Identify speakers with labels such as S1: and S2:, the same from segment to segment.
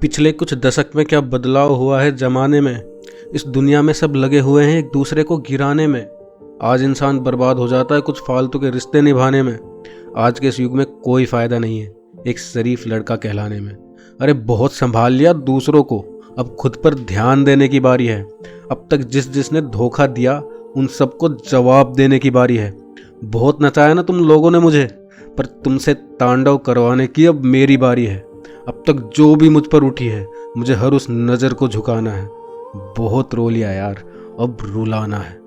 S1: पिछले कुछ दशक में क्या बदलाव हुआ है ज़माने में। इस दुनिया में सब लगे हुए हैं एक दूसरे को गिराने में। आज इंसान बर्बाद हो जाता है कुछ फालतू के रिश्ते निभाने में। आज के इस युग में कोई फ़ायदा नहीं है एक शरीफ लड़का कहलाने में। अरे बहुत संभाल लिया दूसरों को, अब खुद पर ध्यान देने की बारी है। अब तक जिसने धोखा दिया उन सबको जवाब देने की बारी है। बहुत नचाया ना तुम लोगों ने मुझे, पर तुमसे तांडव करवाने की अब मेरी बारी है। अब तक जो भी मुझ पर उठी है मुझे हर उस नज़र को झुकाना है। बहुत रो लिया यार, अब रुलाना है।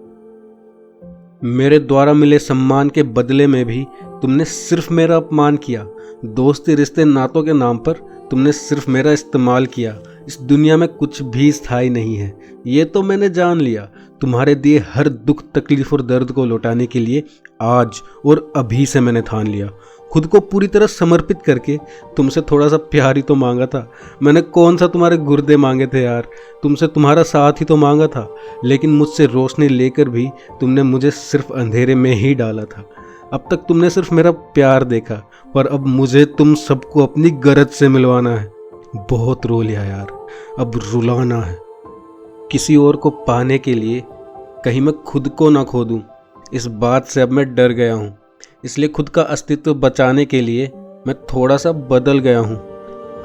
S1: मेरे द्वारा मिले सम्मान के बदले में भी तुमने सिर्फ मेरा अपमान किया। दोस्ती रिश्ते नातों के नाम पर तुमने सिर्फ मेरा इस्तेमाल किया। इस दुनिया में कुछ भी स्थायी नहीं है, ये तो मैंने जान लिया। तुम्हारे दिए हर दुख तकलीफ और दर्द को लौटाने के लिए आज और अभी से मैंने ठान लिया। खुद को पूरी तरह समर्पित करके तुमसे थोड़ा सा प्यार ही तो मांगा था। मैंने कौन सा तुम्हारे गुर्दे मांगे थे यार, तुमसे तुम्हारा साथ ही तो मांगा था। लेकिन मुझसे रोशनी लेकर भी तुमने मुझे सिर्फ अंधेरे में ही डाला था। अब तक तुमने सिर्फ मेरा प्यार देखा, पर अब मुझे तुम सबको अपनी गरज से मिलवाना है। बहुत रो लिया यार, अब रुलाना है। किसी और को पाने के लिए कहीं मैं खुद को ना खो दूं, इस बात से अब मैं डर गया हूं। इसलिए खुद का अस्तित्व बचाने के लिए मैं थोड़ा सा बदल गया हूं।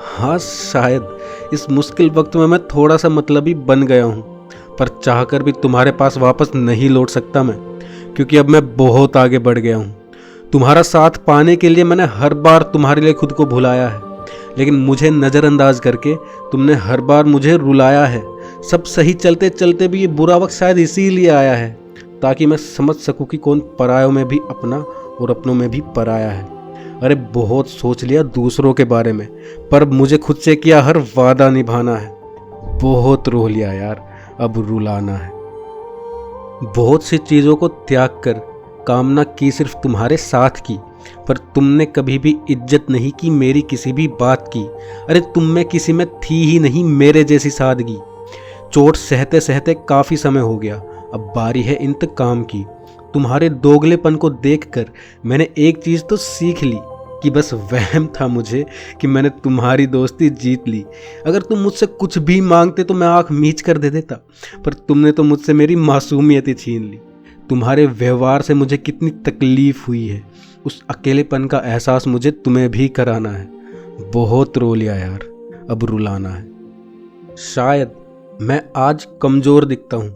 S1: हाँ, शायद इस मुश्किल वक्त में मैं थोड़ा सा मतलबी बन गया हूं, पर चाहकर भी तुम्हारे पास वापस नहीं लौट सकता मैं, क्योंकि अब मैं बहुत आगे बढ़ गया हूं। तुम्हारा साथ पाने के लिए मैंने हर बार तुम्हारे लिए खुद को भुलाया है, लेकिन मुझे नज़रअंदाज करके तुमने हर बार मुझे रुलाया है। सब सही चलते चलते भी ये बुरा वक्त शायद इसीलिए आया है, ताकि मैं समझ सकूं कि कौन परायों में भी अपना और अपनों में भी पराया है। अरे बहुत सोच लिया दूसरों के बारे में, पर मुझे खुद से किया हर वादा निभाना है। बहुत रो लिया यार, अब रुलाना है। बहुत सी चीज़ों को त्याग कर कामना की सिर्फ तुम्हारे साथ की, पर तुमने कभी भी इज्जत नहीं की मेरी किसी भी बात की। अरे तुम में किसी में थी ही नहीं मेरे जैसी सादगी। चोट सहते सहते काफ़ी समय हो गया, अब बारी है इंतकाम की। तुम्हारे दोगलेपन को देखकर मैंने एक चीज़ तो सीख ली कि बस वहम था मुझे कि मैंने तुम्हारी दोस्ती जीत ली। अगर तुम मुझसे कुछ भी मांगते तो मैं आंख मीच कर दे देता, पर तुमने तो मुझसे मेरी मासूमियत ही छीन ली। तुम्हारे व्यवहार से मुझे कितनी तकलीफ हुई है, उस अकेलेपन का एहसास मुझे तुम्हें भी कराना है। बहुत रो लिया यार, अब रुलाना है। शायद मैं आज कमज़ोर दिखता हूँ,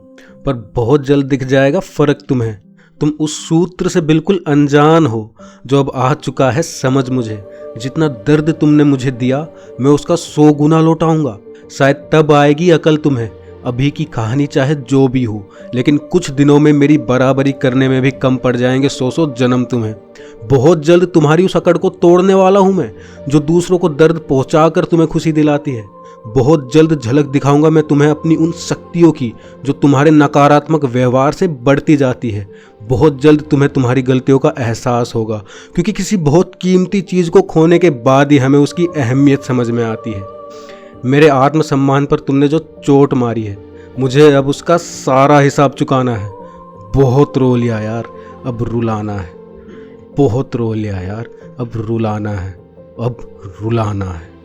S1: पर बहुत जल्द दिख जाएगा फ़र्क तुम्हें। तुम उस सूत्र से बिल्कुल अनजान हो जो अब आ चुका है समझ मुझे। जितना दर्द तुमने मुझे दिया मैं उसका 100 गुना लौटाऊंगा। शायद तब आएगी अकल तुम्हें। अभी की कहानी चाहे जो भी हो, लेकिन कुछ दिनों में मेरी बराबरी करने में भी कम पड़ जाएंगे 100 जन्म तुम्हें। बहुत जल्द तुम्हारी उस अकड़ को तोड़ने वाला हूँ मैं, जो दूसरों को दर्द पहुँचा कर तुम्हें खुशी दिलाती है। बहुत जल्द झलक दिखाऊंगा मैं तुम्हें अपनी उन शक्तियों की जो तुम्हारे नकारात्मक व्यवहार से बढ़ती जाती है। बहुत जल्द तुम्हें तुम्हारी गलतियों का एहसास होगा, क्योंकि किसी बहुत कीमती चीज़ को खोने के बाद ही हमें उसकी अहमियत समझ में आती है। मेरे आत्मसम्मान पर तुमने जो चोट मारी है, मुझे अब उसका सारा हिसाब चुकाना है। बहुत रो लिया यार, अब रुलाना है। बहुत रो लिया यार, अब रुलाना है। अब रुलाना है।